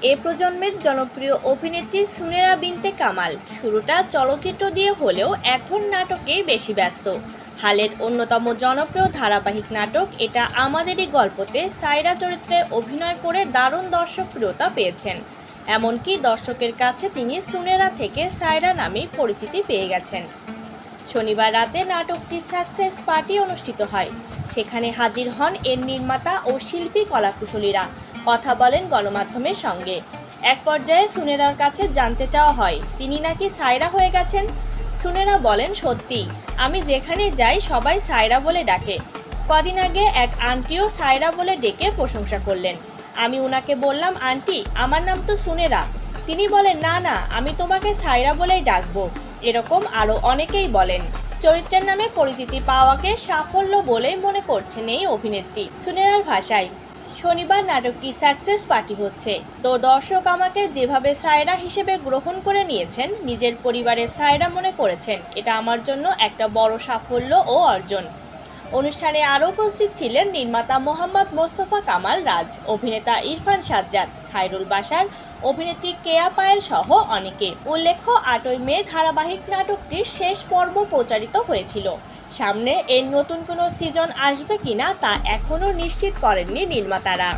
এ প্রজন্মের জনপ্রিয় অভিনেত্রী সুনেরা বিনতে কামাল শুরুটা চলচ্চিত্র দিয়ে হলেও এখন নাটকেই বেশি ব্যস্ত। হালের অন্যতম জনপ্রিয় ধারাবাহিক নাটক এটা আমাদেরই গল্পতে সায়রা চরিত্রে অভিনয় করে দারুণ দর্শকপ্রিয়তা পেয়েছেন। এমনকি দর্শকের কাছে তিনি সুনেরা থেকে সায়রা নামেই পরিচিতি পেয়ে গেছেন। শনিবার রাতে নাটকটির সাকসেস পার্টি অনুষ্ঠিত হয়। সেখানে হাজির হন এর নির্মাতা ও শিল্পী কলাকুশলীরা, কথা বলেন গণমাধ্যমের সঙ্গে। এক পর্যায়ে সুনেরার কাছে জানতে চাওয়া হয় তিনি নাকি সায়রা হয়ে গেছেন। সুনেরা বলেন, সত্যি, আমি যেখানে যাই সবাই সায়রা বলে ডাকে। কদিন আগে এক আন্টিও সায়রা বলে ডেকে প্রশংসা করলেন। আমি উনাকে বললাম, আন্টি, আমার নাম তো সুনেরা। তিনি বলেন, না না, আমি তোমাকে সায়রা বলেই ডাকবো। এরকম আরও অনেকেই বলেন। চরিত্রের নামে পরিচিতি পাওয়াকে সাফল্য বলেই মনে করছেন এই অভিনেত্রী। সুনেরার ভাষায়, শনিবার নাটকটি সাকসেস পার্টি হচ্ছে। তো দর্শক আমাকে যেভাবে সায়রা হিসেবে গ্রহণ করে নিয়েছেন, নিজের পরিবারের সায়রা মনে করেছেন, এটা আমার জন্য একটা বড় সাফল্য ও অর্জন। অনুষ্ঠানে আরও উপস্থিত ছিলেন নির্মাতা মোহাম্মদ মোস্তফা কামাল রাজ, অভিনেতা ইরফান সাজ্জাদ, খায়রুল বাশার, অভিনেত্রী কেয়া পায়েল সহ অনেকে। উল্লেখ্য, 8ই মে ধারাবাহিক নাটকটির শেষ পর্ব প্রচারিত হয়েছিল। সামনে এর নতুন কোনো সিজন আসবে কিনা তা এখনও নিশ্চিত করেননি নির্মাতারা।